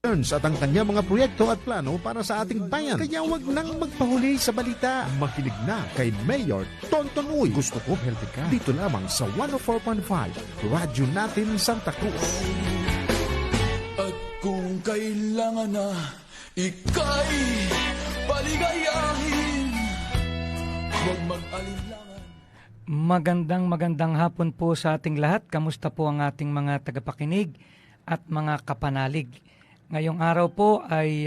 at ang kanyang mga proyekto at plano para sa ating bayan. Kaya wag nang magpahuli sa balita. Makinig na kay Mayor Tonton Uy. Gusto ko healthy ka. Dito lamang sa 104.5 Radyo Natin Santa Cruz. At kung kailangan na ika'y paligayahin, huwag mag-alinlangan. Magandang hapon po sa ating lahat. Kamusta po ang ating mga tagapakinig at mga kapanalig? Ngayong araw po ay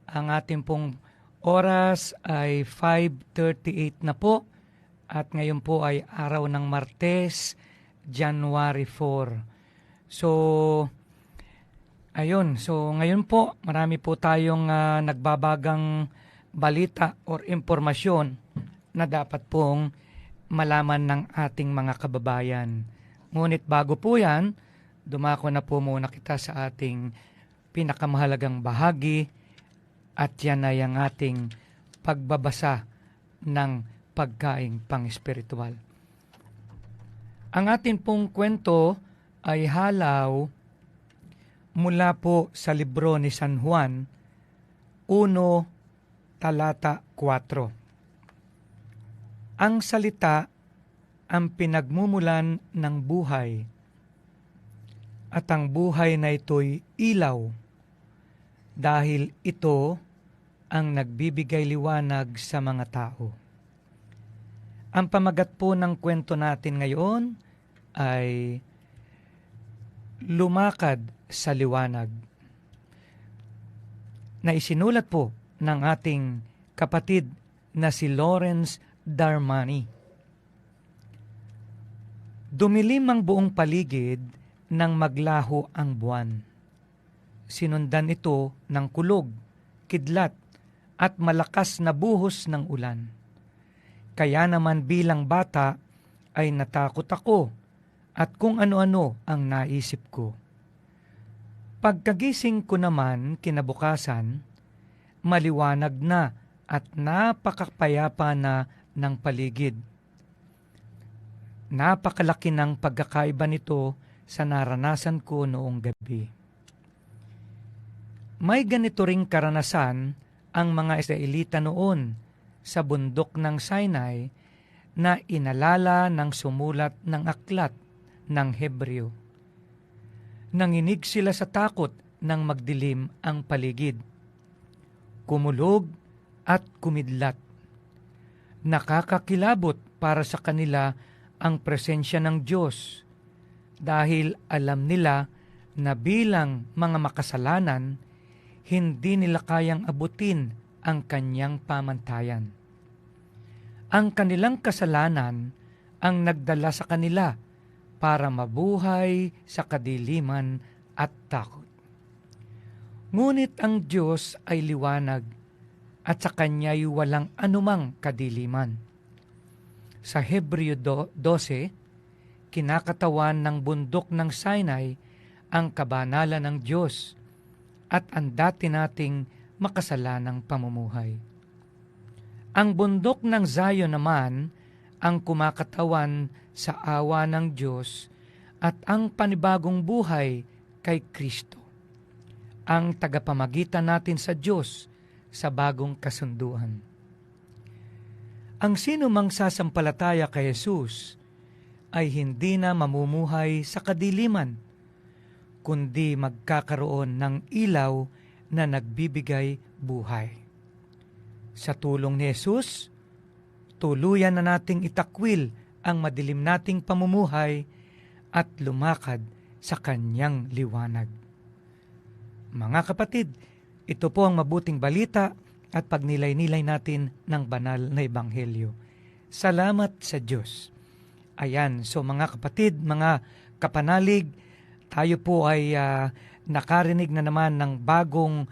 ang ating pong oras ay 5:38 na po. At ngayon po ay araw ng Martes, January 4. So, ayun. So, ngayon po, marami po tayong nagbabagang balita or impormasyon na dapat pong malaman ng ating mga kababayan. Ngunit bago po yan, dumako na po muna kita sa ating pinakamahalagang bahagi at yan ay ang ating pagbabasa ng pagkaing pang-espiritual. Ang ating pong kwento ay halaw mula po sa libro ni San Juan 1, talata 4. Ang salita ang pinagmumulan ng buhay, at ang buhay na ito'y ilaw, dahil ito ang nagbibigay liwanag sa mga tao. Ang pamagat po ng kwento natin ngayon ay lumakad sa liwanag, na isinulat po ng ating kapatid na si Lawrence Darmani. Dumilim ang buong paligid nang maglaho ang buwan. Sinundan ito ng kulog, kidlat, at malakas na buhos ng ulan. Kaya naman bilang bata ay natakot ako at kung ano-ano ang naisip ko. Pagkagising ko naman kinabukasan, maliwanag na at napakapayapa na ng paligid. Napakalaki ng pagkakaiba nito sa naranasan ko noong gabi. May ganito ring karanasan ang mga Israelita noon sa bundok ng Sinai na inalala ng sumulat ng aklat ng Hebreo. Nanginig sila sa takot nang magdilim ang paligid. Kumulog at kumidlat. Nakakakilabot para sa kanila ang presensya ng Diyos dahil alam nila na bilang mga makasalanan, hindi nila kayang abutin ang kanyang pamantayan. Ang kanilang kasalanan ang nagdala sa kanila para mabuhay sa kadiliman at takot. Ngunit ang Diyos ay liwanag at sa Kanya'y walang anumang kadiliman. Sa Hebreo 12, kinakatawan ng bundok ng Sinai ang kabanalan ng Diyos at ang dati nating makasalanang pamumuhay. Ang bundok ng Zion naman ang kumakatawan sa awa ng Diyos at ang panibagong buhay kay Kristo, ang tagapamagitan natin sa Diyos sa bagong kasunduan. Ang sino mang sasampalataya kay Jesus ay hindi na mamumuhay sa kadiliman, kundi magkakaroon ng ilaw na nagbibigay buhay. Sa tulong ni Jesus, tuluyan na nating itakwil ang madilim nating pamumuhay at lumakad sa kanyang liwanag. Mga kapatid, ito po ang mabuting balita at pagnilay-nilay natin ng banal na ebanghelyo. Salamat sa Diyos. Ayan, so mga kapatid, mga kapanalig, tayo po ay nakarinig na naman ng bagong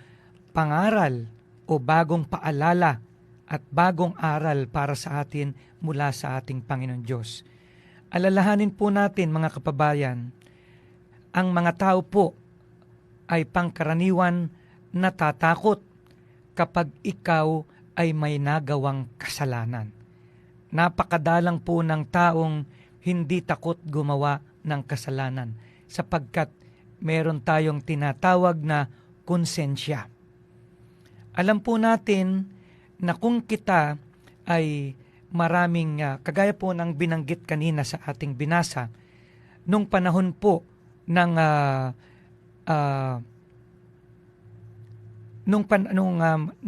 pangaral o bagong paalala at bagong aral para sa atin mula sa ating Panginoon Diyos. Alalahanin po natin mga kababayan, ang mga tao po ay pangkaraniwan natatakot kapag ikaw ay may nagawang kasalanan. Napakadalang po ng taong hindi takot gumawa ng kasalanan sapagkat meron tayong tinatawag na konsensya. Alam po natin na kung kita ay maraming, kagaya po ng binanggit kanina sa ating binasa, nung panahon po ng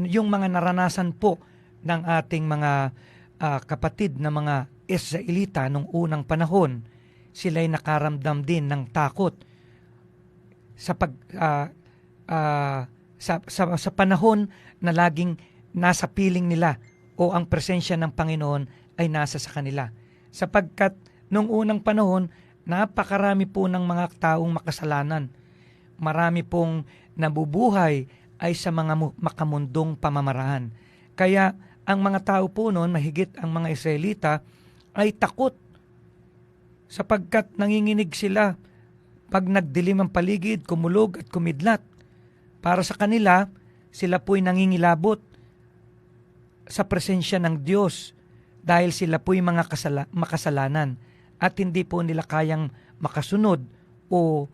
yung mga naranasan po ng ating mga kapatid na mga Israelita nung unang panahon, sila'y nakaramdam din ng takot sa panahon na laging nasa piling nila o ang presensya ng Panginoon ay nasa sa kanila. Sapagkat nung unang panahon, napakarami po ng mga taong makasalanan. Marami pong nabubuhay ay sa mga makamundong pamamaraan. Kaya ang mga tao po noon, mahigit ang mga Israelita, ay takot sapagkat nanginginig sila pag nagdilim ang paligid, kumulog at kumidlat. Para sa kanila, sila po'y nangingilabot sa presensya ng Diyos dahil sila po'y mga makasalanan at hindi po nila kayang makasunod o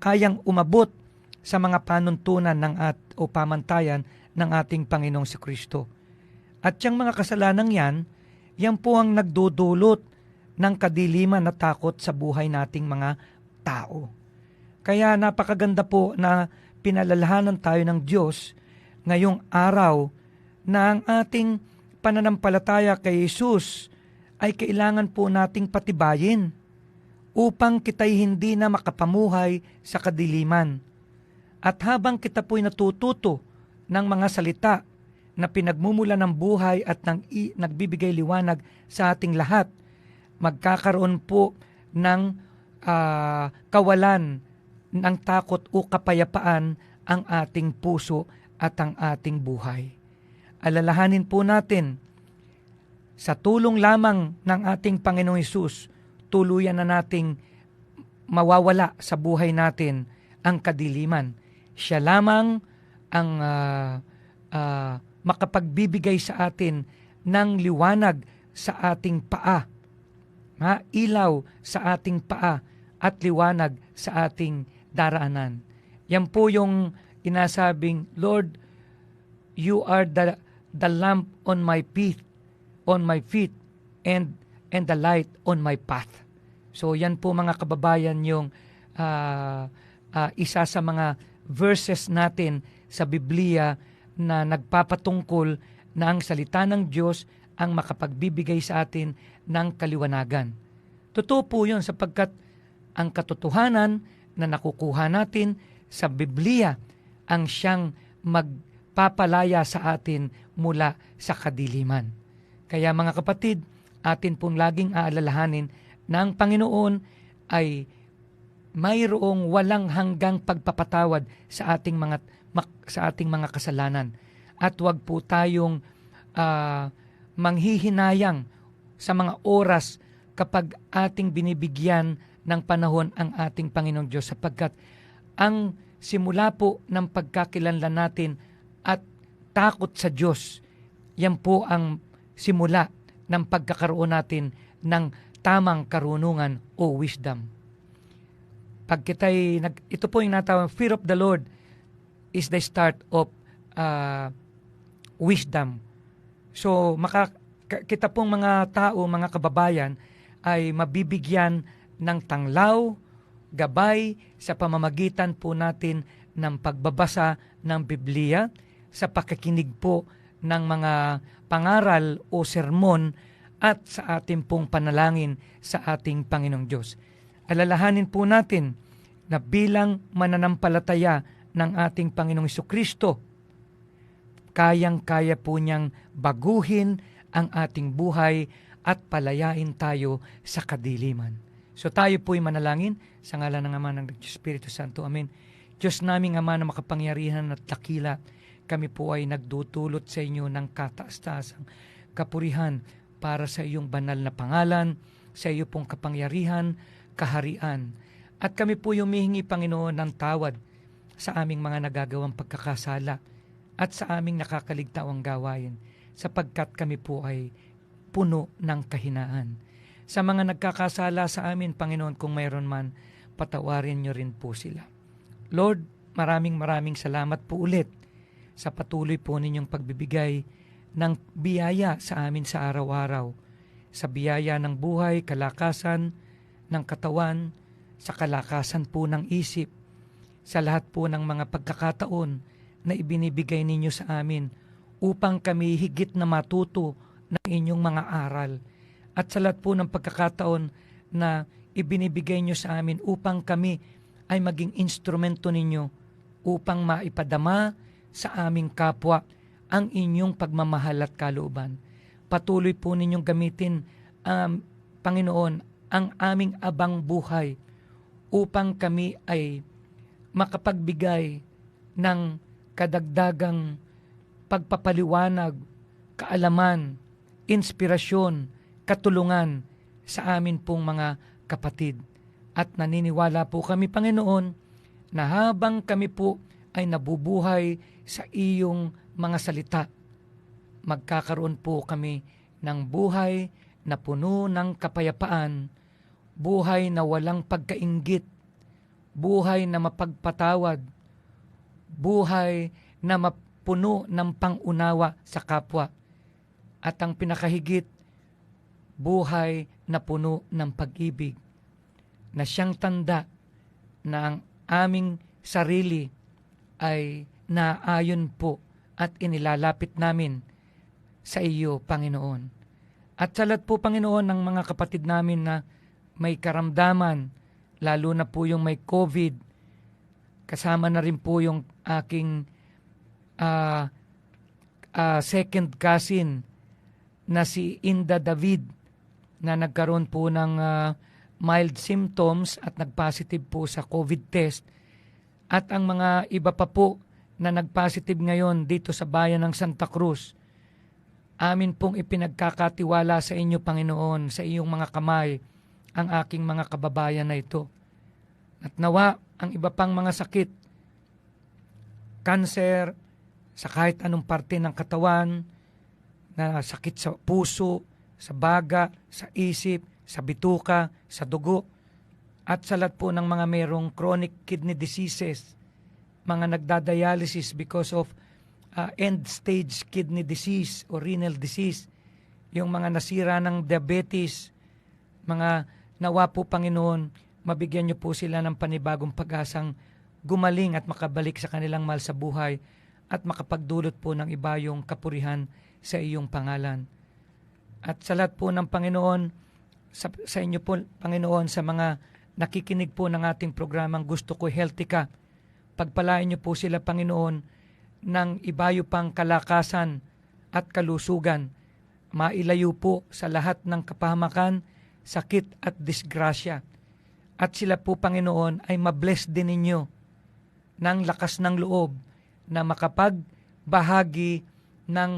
kayang umabot sa mga panuntunan o pamantayan ng ating Panginoong Sikristo. At yung mga kasalanang yan po ang nagdudulot ng kadiliman na takot sa buhay nating mga tao. Kaya napakaganda po na pinalalahanan tayo ng Diyos ngayong araw na ang ating pananampalataya kay Jesus ay kailangan po nating patibayin upang kita'y hindi na makapamuhay sa kadiliman. At habang kita po'y natututo ng mga salita na pinagmumula ng buhay at nagbibigay liwanag sa ating lahat, magkakaroon po ng kawalan ng takot o kapayapaan ang ating puso at ang ating buhay. Alalahanin po natin, sa tulong lamang ng ating Panginoong Hesus, tuluyan na nating mawawala sa buhay natin ang kadiliman. Siya lamang ang makapagbibigay sa atin ng liwanag sa ating paa, ilaw sa ating paa at liwanag sa ating daraanan. Yan po yung inasabing, Lord, you are the lamp on my feet, and the light on my path. So yan po mga kababayan yung isa sa mga verses natin sa Biblia na nagpapatungkol na ang salita ng Diyos ang makapagbibigay sa atin ng kaliwanagan. Totoo po yun sapagkat ang katotohanan na nakukuha natin sa Biblia ang siyang magpapalaya sa atin mula sa kadiliman. Kaya mga kapatid, atin pong laging aalalahanin na ang Panginoon ay mayroong walang hanggang pagpapatawad sa ating mga kasalanan. At huwag po tayong manghihinayang sa mga oras kapag ating binibigyan ng panahon ang ating Panginoong Diyos sapagkat ang simula po ng pagkakilanlan natin at takot sa Diyos, yan po ang simula ng pagkakaroon natin ng tamang karunungan o wisdom. Pag ito po yung natawag, fear of the Lord is the start of wisdom. So, kita pong mga tao, mga kababayan, ay mabibigyan ng tanglaw, gabay sa pamamagitan po natin ng pagbabasa ng Biblia, sa pakikinig po ng mga pangaral o sermon at sa ating pong panalangin sa ating Panginoong Diyos. Alalahanin po natin na bilang mananampalataya ng ating Panginoong Jesucristo, kayang-kaya po niyang baguhin ang ating buhay at palayain tayo sa kadiliman. So tayo po'y manalangin sa ngalan ng Ama ng Espiritu Santo. Amen. Diyos naming Ama na makapangyarihan at dakila, kami po ay nagdudulot sa inyo ng kataas-taasang kapurihan para sa iyong banal na pangalan, sa iyo pong kapangyarihan, kaharian. At kami po humihingi, Panginoon, ng tawad sa aming mga nagagawang pagkakasala at sa aming nakakaligtawang gawain sapagkat kami po ay puno ng kahinaan. Sa mga nagkakasala sa amin, Panginoon, kung mayroon man, patawarin niyo rin po sila. Lord, maraming salamat po ulit sa patuloy po ninyong pagbibigay ng biyaya sa amin sa araw-araw. Sa biyaya ng buhay, kalakasan ng katawan, sa kalakasan po ng isip, sa lahat po ng mga pagkakataon na ibinibigay ninyo sa amin upang kami higit na matuto ng inyong mga aral. At sa lahat po ng pagkakataon na ibinibigay nyo sa amin upang kami ay maging instrumento ninyo upang maipadama sa aming kapwa ang inyong pagmamahal at kalooban. Patuloy po ninyong gamitin, Panginoon, ang aming abang buhay upang kami ay makapagbigay ng kadagdagang pagpapaliwanag, kaalaman, inspirasyon, katulungan sa amin pong mga kapatid. At naniniwala po kami, Panginoon, na habang kami po ay nabubuhay sa iyong mga salita, magkakaroon po kami ng buhay na puno ng kapayapaan, buhay na walang pagkainggit, buhay na mapagpatawad, buhay na mapuno ng pangunawa sa kapwa, at ang pinakahigit, buhay na puno ng pag-ibig, na siyang tanda na ang aming sarili ay naayon po at inilalapit namin sa iyo, Panginoon. At sa lahat po, Panginoon, ng mga kapatid namin na may karamdaman, lalo na po yung may COVID, kasama na rin po yung aking second cousin na si Inda David na nagkaroon po ng mild symptoms at nagpositive po sa COVID test. At ang mga iba pa po na nagpositive ngayon dito sa bayan ng Santa Cruz, amin pong ipinagkakatiwala sa inyo, Panginoon, sa iyong mga kamay ang aking mga kababayan na ito. At nawa ang iba pang mga sakit, kanser, sa kahit anong parte ng katawan, na sakit sa puso, sa baga, sa isip, sa bituka, sa dugo, at sa lahat po ng mga mayroong chronic kidney diseases, mga nagdadialysis because of end-stage kidney disease o renal disease, yung mga nasira ng diabetes, mga nawa po, Panginoon, mabigyan niyo po sila ng panibagong pag-asang gumaling at makabalik sa kanilang mahal sa buhay at makapagdulot po ng ibayong kapurihan sa iyong pangalan. At sa lahat po ng Panginoon, sa inyo po, Panginoon, sa mga nakikinig po ng ating programang Gusto Ko Healthy Ka, pagpalain niyo po sila, Panginoon, ng ibayo pang kalakasan at kalusugan, mailayo po sa lahat ng kapahamakan, sakit at disgrasya. At sila po, Panginoon, ay mabless din ninyo ng lakas ng loob na makapagbahagi ng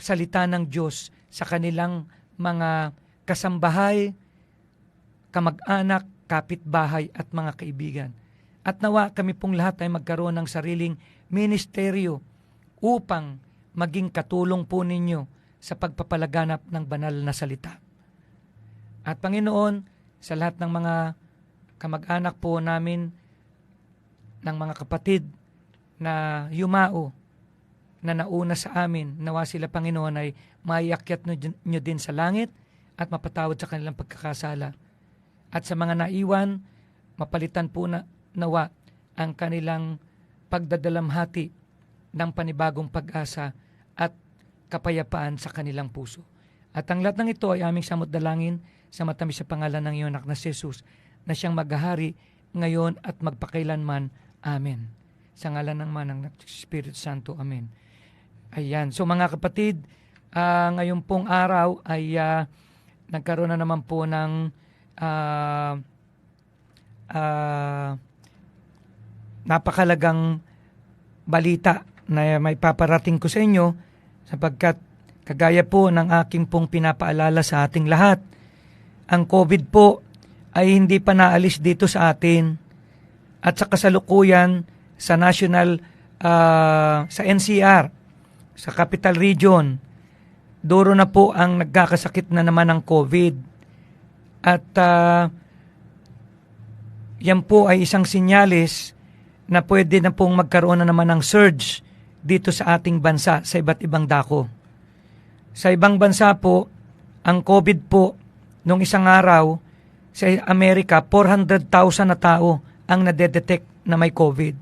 salita ng Diyos sa kanilang mga kasambahay, kamag-anak, kapitbahay at mga kaibigan. At nawa kami pong lahat ay magkaroon ng sariling ministeryo upang maging katulong po ninyo sa pagpapalaganap ng banal na salita. At Panginoon, sa lahat ng mga kamag-anak po namin, ng mga kapatid na yumao, na nauna sa amin, nawa sila, Panginoon, ay maiakyat nyo din sa langit at mapatawad sa kanilang pagkakasala. At sa mga naiwan, mapalitan po na nawa ang kanilang pagdadalamhati ng panibagong pag-asa at kapayapaan sa kanilang puso. At ang lahat ng ito ay aming samot dalangin sa matamis sa pangalan ng iyong anak na si Jesus, na siyang maghahari ngayon at magpakailanman. Amen. Sa ngalan ng Manang ng Espiritu Santo. Amen. Ayan. So mga kapatid, ngayon pong araw ay nagkaroon na naman po ng napakalagang balita na may paparating ko sa inyo, sapagkat kagaya po ng aking pong pinapaalala sa ating lahat, ang COVID po ay hindi pa naalis dito sa atin, at sa kasalukuyan sa national, sa NCR, sa Capital Region, duro na po ang nagkakasakit na naman ng COVID. At yan po ay isang sinyalis na pwede na pong magkaroon na naman ng surge dito sa ating bansa sa iba't ibang dako. Sa ibang bansa po, ang COVID po, nung isang araw, sa Amerika, 400,000 na tao ang nadedetect na may COVID.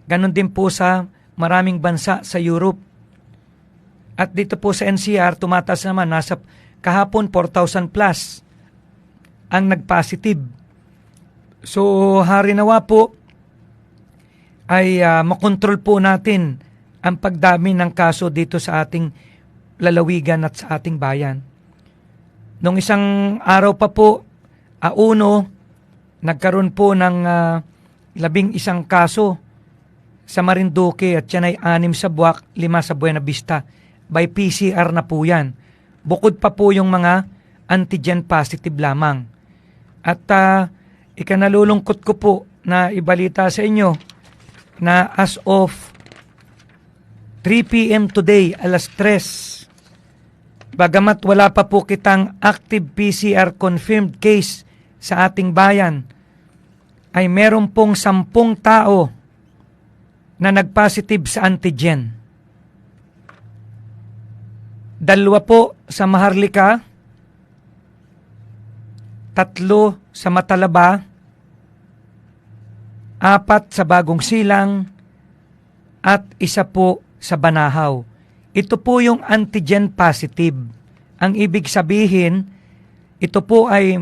Ganon din po sa maraming bansa sa Europe. At dito po sa NCR, tumataas naman, nasa kahapon 4,000 plus ang nagpositive. So, hari nawa po ay makontrol po natin ang pagdami ng kaso dito sa ating lalawigan at sa ating bayan. Nung isang araw pa po, nagkaroon po ng 11 kaso sa Marinduque at yan ay 6 sa Buwak, 5 sa Buena Vista. By PCR na po yan. Bukod pa po yung mga antigen positive lamang. At ikanalulungkot ko po na ibalita sa inyo na as of 3 p.m. today, alas 3, bagamat wala pa po kitang active PCR confirmed case sa ating bayan, ay meron pong 10 tao na nagpositive sa antigen. 2 po sa Maharlika, 3 sa Matalaba, 4 sa Bagong Silang, at 1 po sa Banahaw. Ito po yung antigen positive. Ang ibig sabihin, ito po ay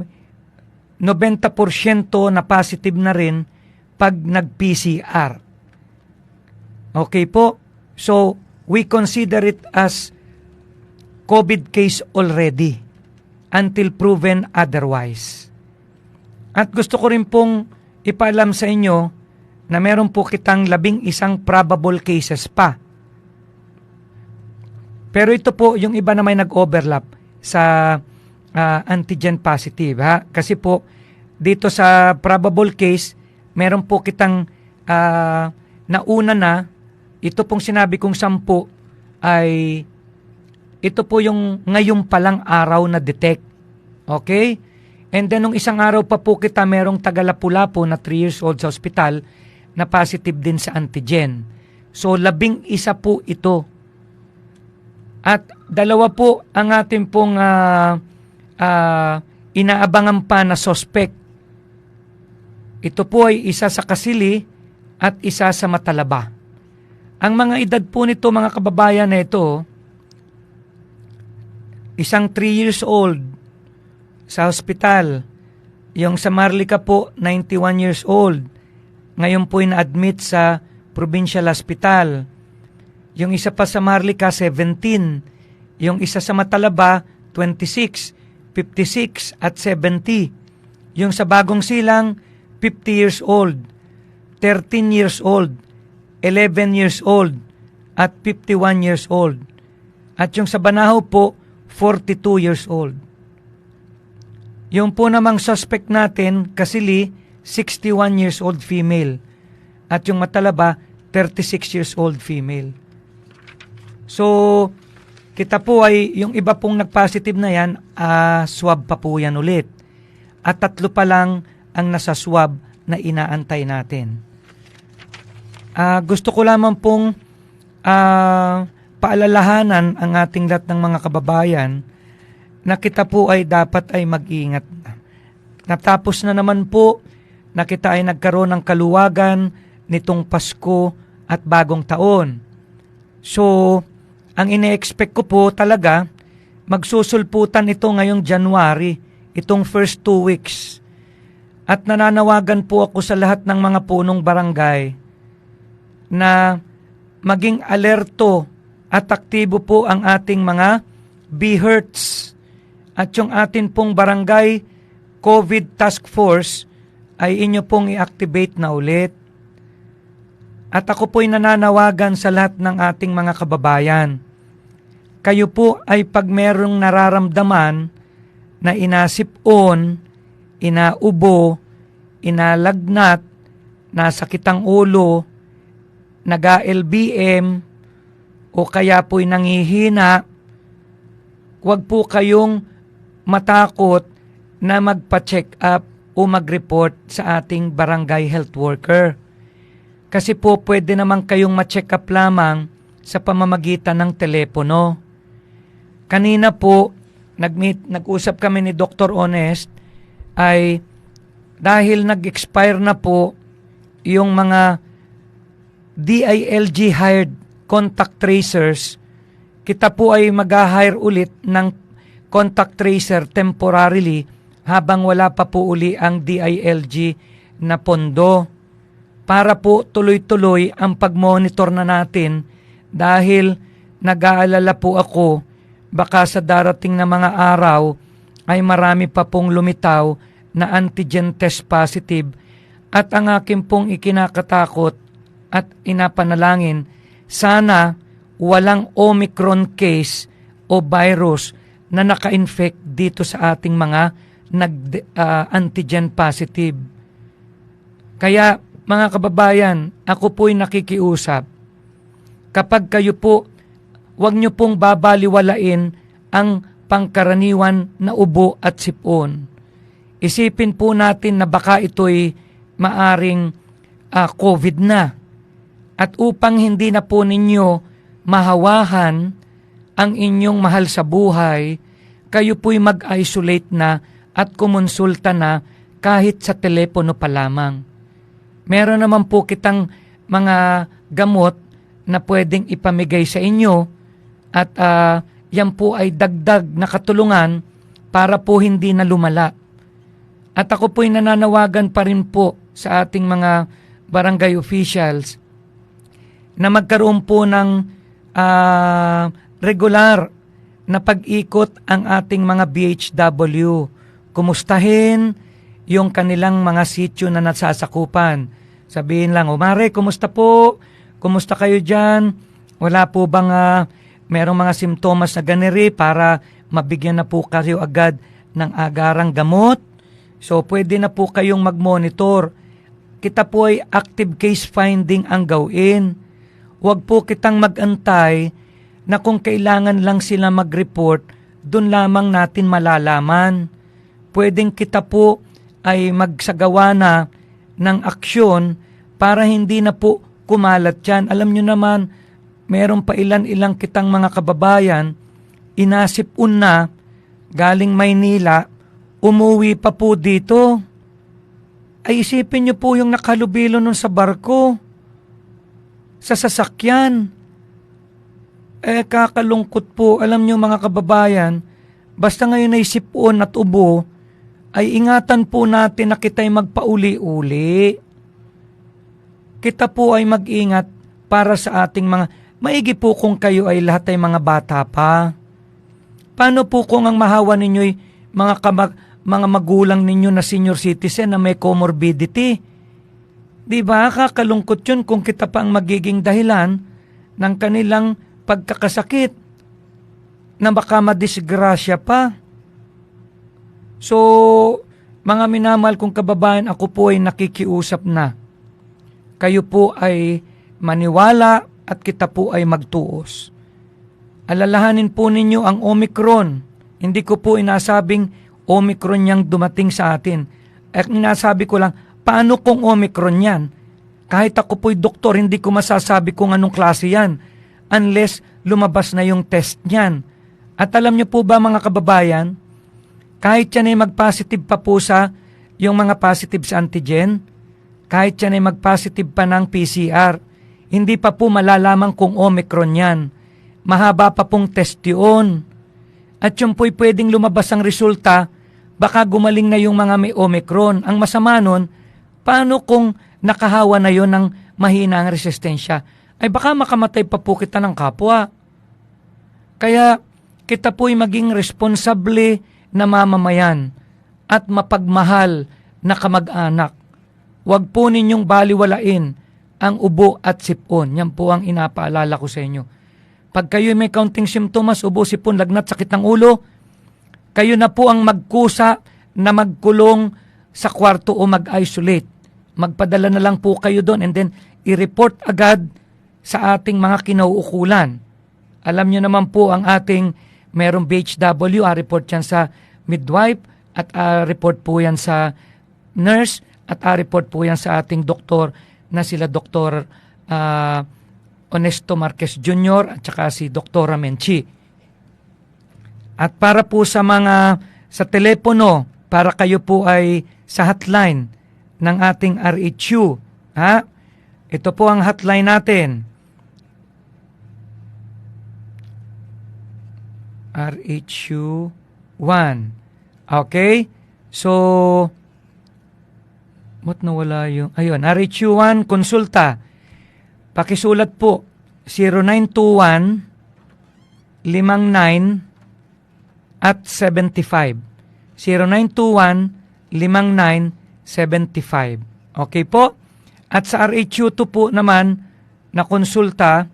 90% na positive na rin pag nag-PCR. Okay po? So, we consider it as COVID case already until proven otherwise. At gusto ko rin pong ipaalam sa inyo na meron po kitang 11 probable cases pa. Pero ito po, yung iba na may nag-overlap sa antigen positive. Ha? Kasi po, dito sa probable case, meron po kitang nauna na, ito pong sinabi kong 10 ay ito po yung ngayon palang araw na detect. Okay? And then, nung isang araw pa po kita, merong taga-Lapu-Lapu na 3 years old sa ospital na positive din sa antigen. So, 11 po ito. At 2 po ang ating pong inaabangan pa na suspect. Ito po ay isa sa Kasili at isa sa Matalaba. Ang mga edad po nito, mga kababayan na ito, isang 3 years old sa hospital. Yung sa Marlica po, 91 years old. Ngayon po na-admit sa Provincial Hospital. Yung isa pa sa Marlica, 17. Yung isa sa Matalaba, 26, 56 at 70. Yung sa Bagong Silang, 50 years old, 13 years old, 11 years old, at 51 years old. At yung sa Banahaw po, 42 years old. Yung po namang suspect natin, Kasili, 61 years old female. At yung Matalaba, 36 years old female. So, kita po ay yung iba pong nag-positive na yan, swab pa po yan ulit. At 3 pa lang ang nasa swab na inaantay natin. Gusto ko lamang pong paalalahanan ang ating lahat ng mga kababayan na kita po ay dapat ay mag-ingat. Natapos na naman po na kita ay nagkaroon ng kaluwagan nitong Pasko at Bagong Taon. So, ang ine-expect ko po talaga, magsusulputan ito ngayong January, itong first 2 weeks. At nananawagan po ako sa lahat ng mga punong barangay na maging alerto at aktibo po ang ating mga BHERTS. At yung atin pong barangay COVID Task Force ay inyo pong i-activate na ulit. At ako po'y nananawagan sa lahat ng ating mga kababayan. Kayo po ay pag merong nararamdaman na inasipon, inaubo, inalagnat, nasakit ang ulo, naga-LBM, o kaya po'y nangihina, huwag po kayong matakot na magpa-check up o mag-report sa ating barangay health worker. Kasi po pwede naman kayong ma-check up lamang sa pamamagitan ng telepono. Kanina po, nag-usap kami ni Dr. Honest ay dahil nag-expire na po yung mga DILG hired contact tracers, kita po ay mag-hire ulit ng contact tracer temporarily habang wala pa po uli ang DILG na pondo para po tuloy-tuloy ang pag-monitor na natin dahil nag-aalala po ako baka sa darating na mga araw ay marami pa pong lumitaw na antigen test positive at ang akin pong ikinakatakot at inapanalangin, sana walang Omicron case o virus na naka-infect dito sa ating mga antigen positive. Kaya mga kababayan, ako po'y nakikiusap. Kapag kayo po, huwag nyo pong babaliwalain ang pangkaraniwan na ubo at sipon. Isipin po natin na baka ito'y maaring COVID na. At upang hindi na po ninyo mahawahan ang inyong mahal sa buhay, kayo po'y mag-isolate na at kumonsulta na kahit sa telepono pa lamang. Meron naman po kitang mga gamot na pwedeng ipamigay sa inyo at yan po ay dagdag na katulungan para po hindi na lumala. At ako po'y nananawagan pa rin po sa ating mga barangay officials na magkaroon po ng regular na pag-ikot ang ating mga BHW. Kumustahin yung kanilang mga sityo na nasasakupan. Sabihin lang, Mare, kumusta po? Kumusta kayo dyan? Wala po bang merong mga simptomas na ganiri para mabigyan na po kayo agad ng agarang gamot? So, pwede na po kayong mag-monitor. Kita po ay active case finding ang gawin. Huwag po kitang mag-antay na kung kailangan lang sila mag-report, dun lamang natin malalaman. Pwedeng kita po ay magsagawa na ng aksyon para hindi na po kumalat yan. Alam nyo naman, meron pa ilan-ilang kitang mga kababayan, inasipon na, galing Maynila, umuwi pa po dito. Ay isipin nyo po yung nakalubilo nun sa barko, sa sasakyan. Kakalungkot po. Alam nyo mga kababayan, basta ngayon ay sipon at ubo, ay ingatan po natin na kita'y magpauli-uli. Kita po ay mag-ingat para sa ating mga, maigi po kung kayo ay lahat ay mga bata pa. Paano po kung ang mahawa ninyo'y mga magulang ninyo na senior citizen na may comorbidity? Diba, kakalungkot yun kung kita pa ang magiging dahilan ng kanilang pagkakasakit na baka madisgrasya pa. So, mga minamahal kong kababayan, ako po ay nakikiusap na. Kayo po ay maniwala at kita po ay magtuos. Alalahanin po ninyo ang Omicron. Hindi ko po inasabing Omicron yang dumating sa atin. At inasabi ko lang, paano kung Omicron yan? Kahit ako po'y doktor, hindi ko masasabi kung anong klase yan unless lumabas na yung test niyan. At alam niyo po ba mga kababayan, kahit yan ay mag-positive pa po sa yung mga positive sa antigen, kahit yan ay mag-positive pa ng PCR, hindi pa po malalaman kung Omicron yan. Mahaba pa pong test yun. At yung po'y pwedeng lumabas ang resulta, baka gumaling na yung mga may Omicron. Ang masama nun, paano kung nakahawa na yon ng mahina ang resistensya? Ay baka makamatay pa po kita ng kapwa. Kaya kita po'y maging responsable na mamamayan at mapagmahal na kamag-anak. Huwag po ninyong baliwalain ang ubo at sipon. Yan po ang inapaalala ko sa inyo. Pag kayo may counting symptoms, ubo, sipon, lagnat, sakit ng ulo, kayo na po ang magkusa na magkulong sa kwarto o mag-isolate. Magpadala na lang po kayo doon and then i-report agad sa ating mga kinauukulan. Alam nyo naman po ang ating merong BHW, report yan sa midwife at report po yan sa nurse at report po yan sa ating doktor na sila Dr. Honesto Marquez Jr. at saka si Dr. Menchi. At para po sa mga sa telepono, para kayo po ay sa hotline ng ating RHU. Ha? Ito po ang hotline natin. RHU 1. Okay? So, ba't nawala yung... Ayun, RHU 1, konsulta. Pakisulat po, 0921 59 at 75. 0921 59 75. Okay po? At sa RHU2 po naman na konsulta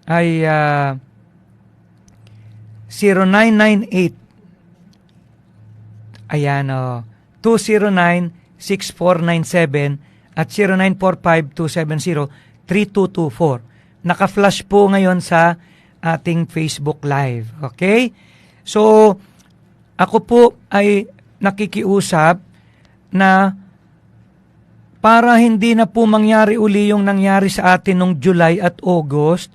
ay 0998 ayan 209-6497 at 0945-270-3224. Naka-flash po ngayon sa ating Facebook Live. Okay? So, ako po ay nakikiusap na para hindi na po mangyari uli yung nangyari sa atin nung July at August,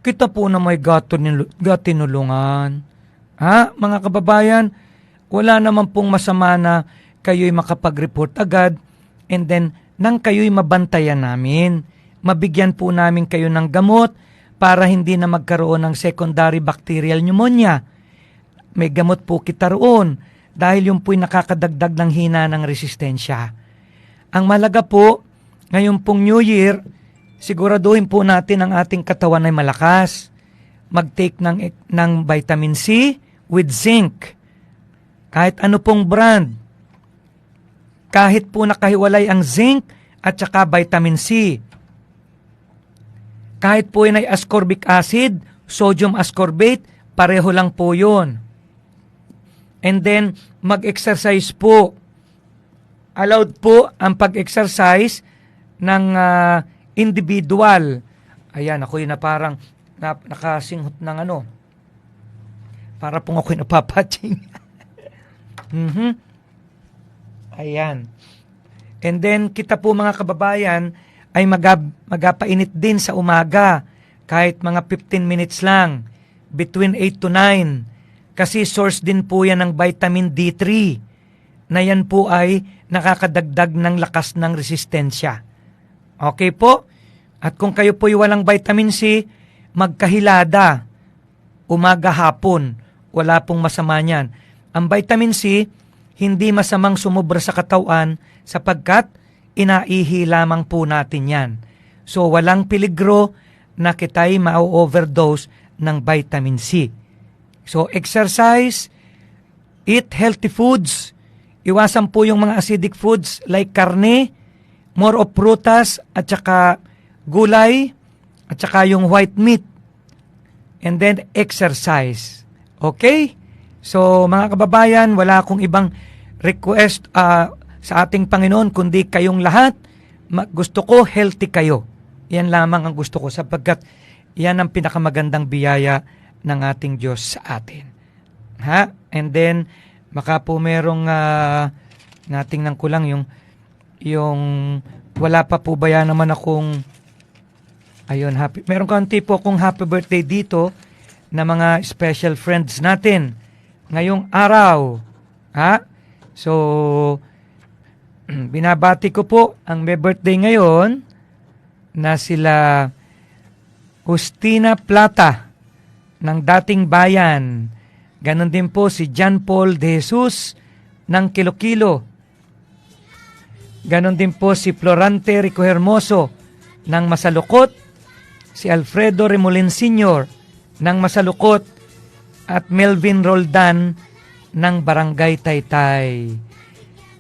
kita po na may gatinulungan. Ha? Mga kababayan, wala naman pong masama na kayo'y makapag-report agad and then nang kayo'y mabantayan namin. Mabigyan po namin kayo ng gamot para hindi na magkaroon ng secondary bacterial pneumonia. May gamot po kita roon dahil yung po'y nakakadagdag ng hina ng resistensya. Ang malaga po, ngayon pong New Year, siguraduhin po natin ang ating katawan ay malakas. Mag-take ng vitamin C with zinc. Kahit ano pong brand. Kahit po nakahiwalay ang zinc at saka vitamin C. Kahit po yun ay ascorbic acid, sodium ascorbate, pareho lang po yun. And then, mag-exercise po. Allowed po ang pag-exercise ng individual. Ayan, ako yun na parang nakasinghot ng ano. Para pong ako'y napapatching. Ayan. And then, kita po mga kababayan, ay magapainit din sa umaga. Kahit mga 15 minutes lang. Between 8 to 9. Kasi source din po yan ng vitamin D3 na yan po ay nakakadagdag ng lakas ng resistensya. Okay po? At kung kayo po ay walang vitamin C, magkahilada. Umaga hapon. Wala pong masama niyan. Ang vitamin C, hindi masamang sumobra sa katawan sapagkat inaihi lamang po natin yan. So walang peligro na kita'y ma-overdose ng vitamin C. So, exercise, eat healthy foods, iwasan po yung mga acidic foods like karne, more of prutas, at saka gulay, at saka yung white meat. And then, exercise. Okay? So, mga kababayan, wala akong ibang request sa ating Panginoon, kundi kayong lahat, gusto ko healthy kayo. Yan lamang ang gusto ko sapagkat yan ang pinakamagandang biyaya ng ating Diyos sa atin. Ha? And then, baka po merong natingnan ko lang yung wala pa po ba yan naman akong ayun, meron kanti po akong happy birthday dito na mga special friends natin ngayong araw. Ha? So, binabati ko po ang may birthday ngayon na sila Justina Plata ng Dating Bayan. Ganon din po si John Paul de Jesus ng Kilokilo. Ganon din po si Florante Rico Hermoso ng Masalukot, si Alfredo Remolin Sr. ng Masalukot, at Melvin Roldan ng Barangay Taytay.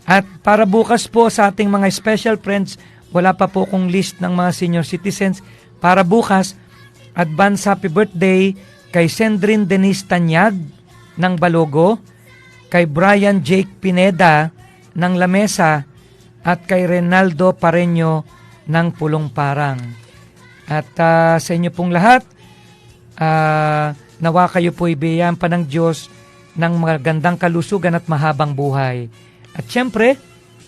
At para bukas po sa ating mga special friends, wala pa po kong list ng mga senior citizens. Para bukas, advance happy birthday kay Sendrin Denise Tanyag ng Balogo, kay Brian Jake Pineda ng Lamesa, at kay Renaldo Pareño ng Pulong Parang. At sa inyo pong lahat, nawa kayo po ibigyan pa ng Diyos ng magandang kalusugan at mahabang buhay. At syempre,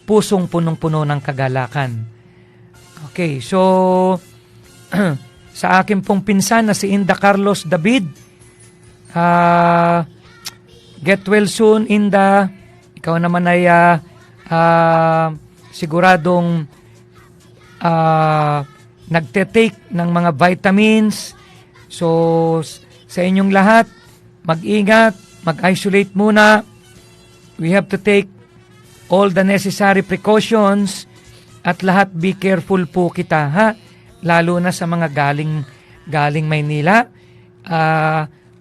pusong punong-puno ng kagalakan. Okay, so sa akin pong pinsan na si Inda Carlos David, get well soon, Inda. Ikaw naman ay siguradong nagte-take ng mga vitamins. So, sa inyong lahat, mag-ingat, mag-isolate muna. We have to take all the necessary precautions at lahat be careful po kita, ha? Lalo na sa mga galing Maynila.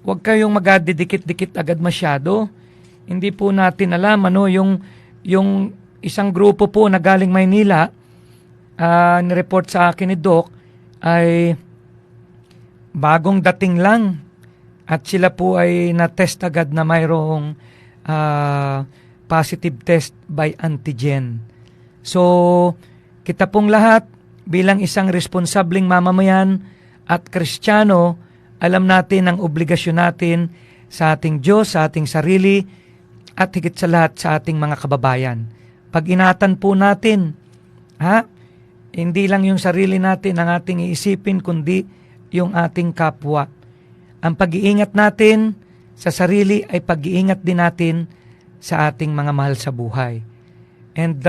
Huwag kayong magdidikit-dikit agad masyado. Hindi po natin alam yung isang grupo po na galing Maynila, nireport sa akin ni Doc, ay bagong dating lang at sila po ay na-test agad na mayroong positive test by antigen. So, kita pong lahat bilang isang responsableng mamamayan at Kristiyano, alam natin ang obligasyon natin sa ating Diyos, sa ating sarili, at higit sa lahat sa ating mga kababayan. Pag-ingatan po natin, hindi lang yung sarili natin ang ating iisipin, kundi yung ating kapwa. Ang pag-iingat natin sa sarili ay pag-iingat din natin sa ating mga mahal sa buhay. And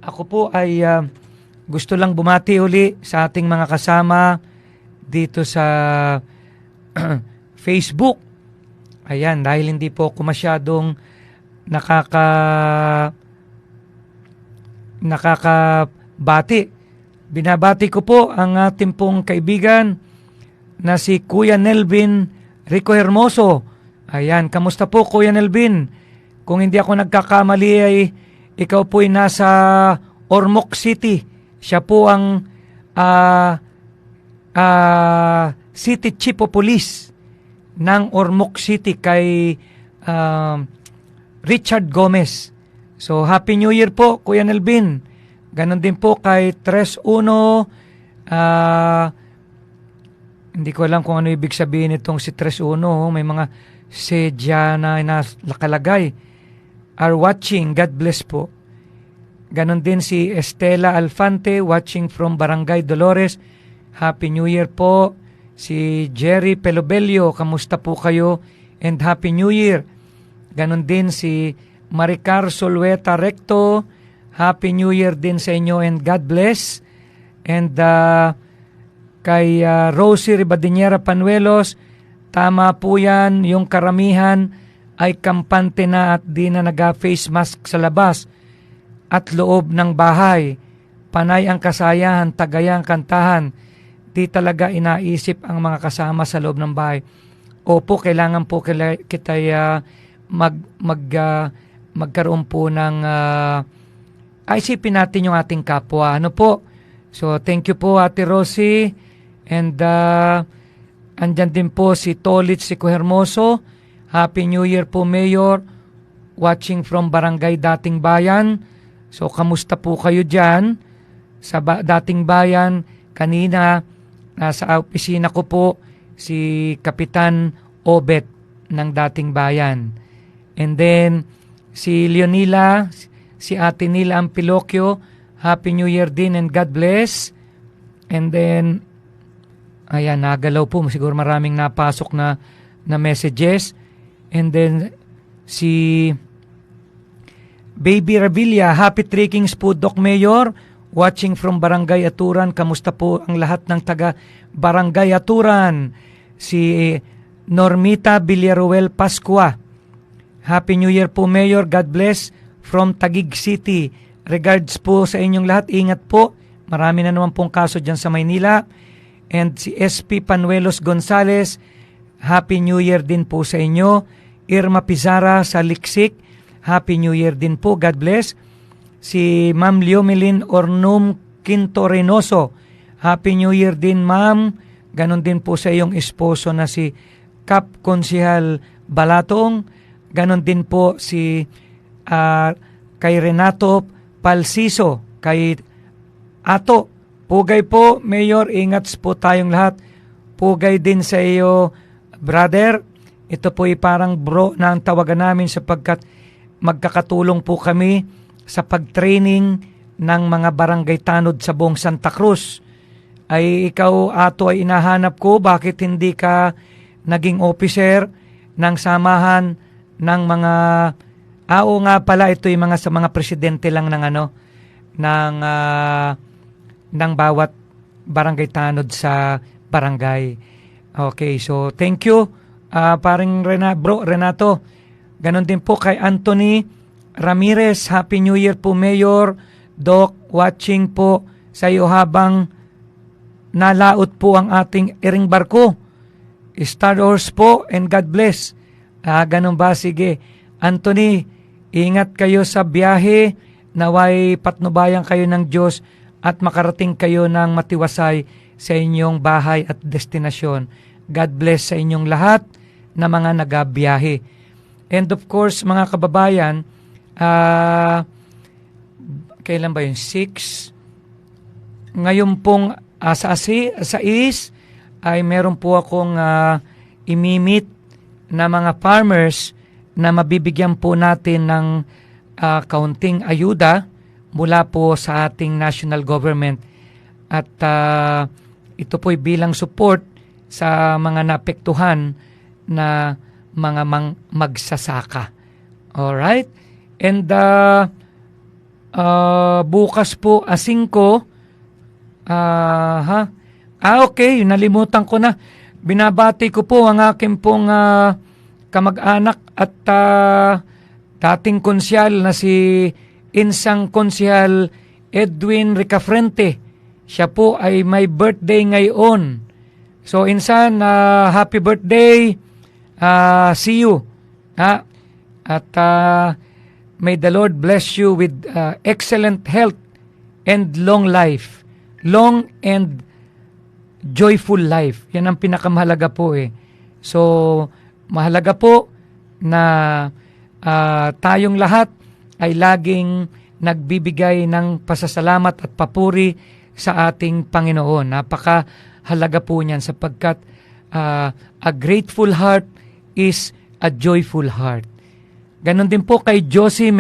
ako po ay gusto lang bumati uli sa ating mga kasama dito sa Facebook. Ayan, dahil hindi po ako masyadong nakakabati. Binabati ko po ang ating pong kaibigan na si Kuya Nelvin Rico Hermoso. Ayan, kamusta po Kuya Nelvin? Kung hindi ako nagkakamali ay ikaw po ay nasa Ormoc City. Siya po ang City Chief of Police ng Ormoc City kay Richard Gomez. So, Happy New Year po, Kuya Nelvin. Ganon din po kay 3-1. Hindi ko alam kung ano ibig sabihin itong si 3-1. May mga sedya na nakalagay. Are watching. God bless po. Ganon din si Estela Alfante watching from Barangay Dolores. Happy New Year po. Si Jerry Pelobelio, kamusta po kayo? And Happy New Year. Ganon din si Maricar Solweta Recto. Happy New Year din sa inyo and God bless. And kay Rosie Ribadiniera Panuelos, tama po yan, yung karamihan ay kampante na at di na nag-face mask sa labas at loob ng bahay. Panay ang kasayahan, tagayang kantahan. Di talaga inaisip ang mga kasama sa loob ng bahay. Opo, kailangan po kita magkaroon po ng isipin natin yung ating kapwa. Ano po? So, thank you po Ate Rosie. And andyan din po si Tolit Sico Hermoso. Happy New Year po Mayor. Watching from Barangay Dating Bayan. So, kamusta po kayo dyan? Sa Dating Bayan, kanina, nasa opisina ko po si Kapitan Obet ng Dating Bayan. And then, si Leonila, si Ate Nila Ampilocchio, Happy New Year din and God bless. And then, ayan, nagalaw po. Siguro maraming napasok na messages. And then, si Baby Revilla, Happy Trekkings po, Doc Mayor. Watching from Barangay Aturan. Kamusta po ang lahat ng taga Barangay Aturan? Si Normita Villaruel Pascua. Happy New Year po, Mayor. God bless from Taguig City. Regards po sa inyong lahat. Ingat po. Marami na naman pong kaso dyan sa Maynila. And si SP Panuelos Gonzales, Happy New Year din po sa inyo. Irma Pizarra sa Liksik, Happy New Year din po. God bless. Si Ma'am Leomelin Ornum Quinto Reynoso, Happy New Year din ma'am. Ganon din po sa iyong esposo na si Kap Konsihal Balatong. Ganon din po si kay Renato Palsiso, kay Ato. Pugay po, Mayor, ingat po tayong lahat. Pugay din sa iyo, brother. Ito po ay parang bro na ang tawagan namin sapagkat magkakatulong po kami sa pag-training ng mga barangay tanod sa buong Santa Cruz. Ay ikaw, Ato, ay inahanap ko, bakit hindi ka naging officer ng samahan ng mga nga pala, ito yung mga sa mga presidente lang ng ng bawat barangay tanod sa barangay. Okay, so thank you paring Renato. Ganon din po kay Anthony Ramirez. Happy New Year po, Mayor. Doc, watching po sa iyo habang nalaot po ang ating iring barko. Star Wars po and God bless. Ganon ba? Sige. Anthony, ingat kayo sa biyahe. Naway patnubayan kayo ng Diyos at makarating kayo ng matiwasay sa inyong bahay at destinasyon. God bless sa inyong lahat na mga nagabiyahe. And of course, mga kababayan, kailan ba yun? 6? Ngayon pong sa is ay meron po akong imimit na mga farmers na mabibigyan po natin ng kaunting ayuda mula po sa ating national government. At ito po'y bilang support sa mga naapektuhan na mga magsasaka. Alright? And bukas po, 5, okay, nalimutan ko na. Binabati ko po ang aking pong kamag-anak at dating konsyal na si Insang Konsyal Edwin Ricafrente. Siya po ay may birthday ngayon. So Insan, happy birthday. See you. At may the Lord bless you with excellent health and long life. Long and joyful life. Yan ang pinakamahalaga po eh. So, mahalaga po na tayong lahat ay laging nagbibigay ng pasasalamat at papuri sa ating Panginoon. Napakahalaga po niyan sapagkat a grateful heart is a joyful heart. Ganon din po kay Josie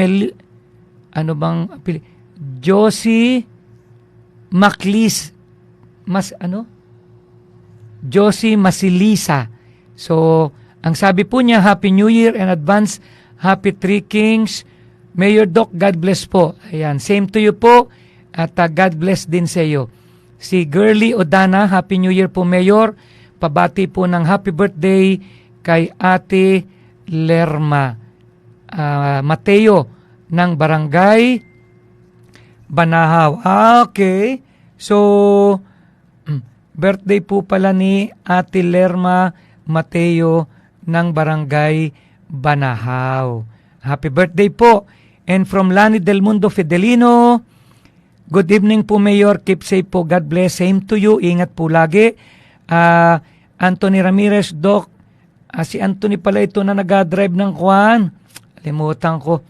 Josie Maclis Josie Masilisa. So, ang sabi po niya, Happy New Year and advance Happy Three Kings. Mayor Doc, God bless po. Ayan, same to you po. At God bless din sa iyo. Si Girly Odana, Happy New Year po, Mayor. Pabati po ng happy birthday kay Ate Lerma Mateo ng Barangay Banahaw. Okay. So, birthday po pala ni Ate Lerma Mateo ng Barangay Banahaw. Happy birthday po. And from Lani Del Mundo Fidelino, good evening po, Mayor. Keep safe po. God bless. Same to you. Ingat po lagi. Anthony Ramirez, Doc. Si Anthony pala ito na nag-drive ng kuwan. Limutan ko.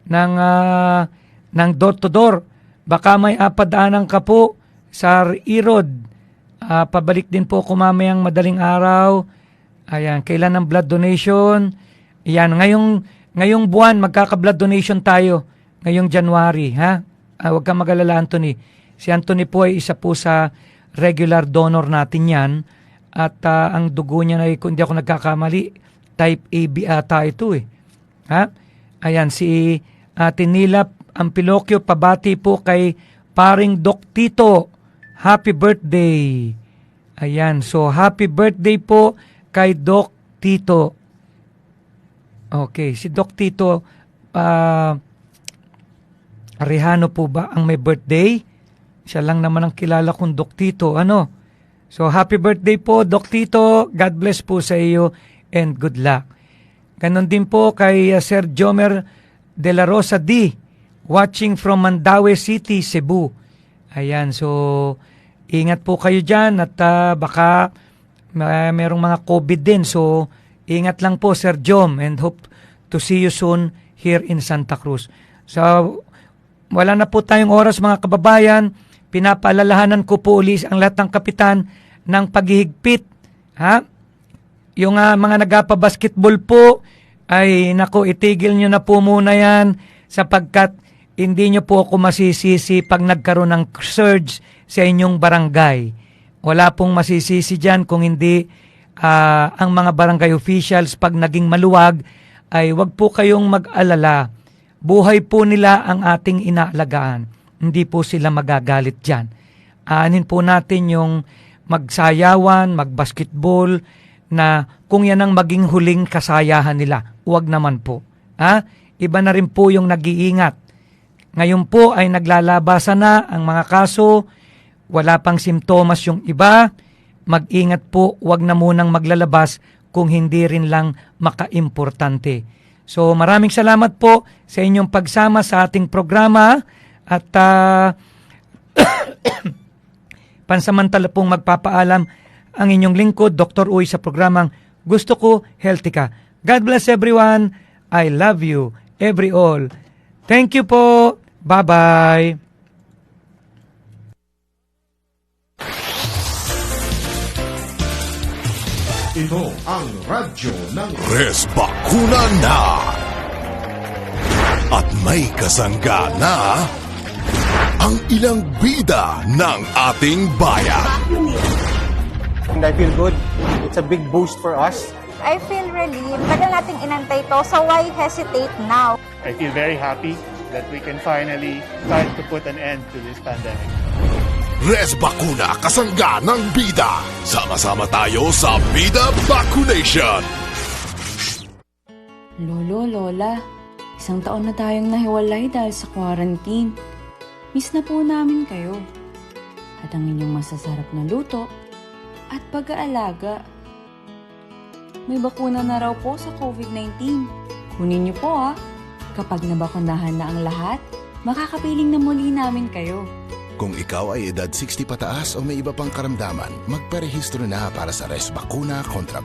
Ng door-to-door. Baka may apadaanan ka po sa Irod. Pabalik din po ako mamayang madaling araw. Ayan, kailan ang blood donation? Ayan, ngayong buwan magkaka-blood donation tayo. Ngayong January, ha? Huwag kang mag-alala, Anthony. Si Anthony po ay isa po sa regular donor natin yan. At ang dugo niya ay, kung hindi ako nagkakamali, type AB ata ito eh. Ha? Ayan, si Nilap Ampilokyo, pabati po kay paring Doc Tito. Happy birthday. Ayan, so happy birthday po kay Doc Tito. Okay, si Doc Tito, Arihano po ba ang may birthday? Siya lang naman ang kilala kong Doc Tito. So happy birthday po, Doc Tito. God bless po sa iyo and good luck. Ganon din po kay Sir Jomer De La Rosa D, watching from Mandaue City, Cebu. Ayan, so ingat po kayo dyan at baka merong mga COVID din. So ingat lang po, Sir Jom, and hope to see you soon here in Santa Cruz. So wala na po tayong oras, mga kababayan. Pinapaalalahanan ko po ulit ang lahat ng kapitan ng paghihigpit. Ha? Yung mga nagpa-basketball po, ay nako, itigil nyo na po muna yan sapagkat hindi nyo po ako masisisi pag nagkaroon ng surge sa inyong barangay. Wala pong masisisi dyan kung hindi ang mga barangay officials pag naging maluwag ay wag po kayong mag-alala. Buhay po nila ang ating inaalagaan. Hindi po sila magagalit dyan. Aanin po natin yung magsayawan, magbasketball, na kung yan ang maging huling kasayahan nila. Huwag naman po. Iba na rin po yung nag-iingat. Ngayon po ay naglalabasan na ang mga kaso, wala pang simptomas yung iba. Mag-ingat po, huwag na munang maglalabas kung hindi rin lang makaimportante. So maraming salamat po sa inyong pagsama sa ating programa at pansamantala pong magpapaalam ang inyong lingkod, Dr. Uy, sa programang Gusto Ko, Healthy Ka. God bless everyone. I love you, every all. Thank you po. Bye-bye. Ito ang radyo ng Res Bakuna na! At may kasangga na ang ilang bida ng ating bayan. And I feel good. It's a big boost for us. I feel relieved. Tagal nating inantay to, so why hesitate now? I feel very happy that we can finally start to put an end to this pandemic. Res Bakuna, kasangga ng bida. Sama-sama tayo sa Bida Vaccination. Lolo, Lola, 1 taon na tayong nahiwalay dahil sa quarantine. Miss na po namin kayo. At ang inyong masasarap na luto at pag-aalaga. May bakuna na raw po sa COVID-19. Kunin niyo po Kapag nabakunahan na ang lahat, makakapiling na muli namin kayo. Kung ikaw ay edad 60 pataas o may iba pang karamdaman, magparehistro na para sa Res Bakuna kontra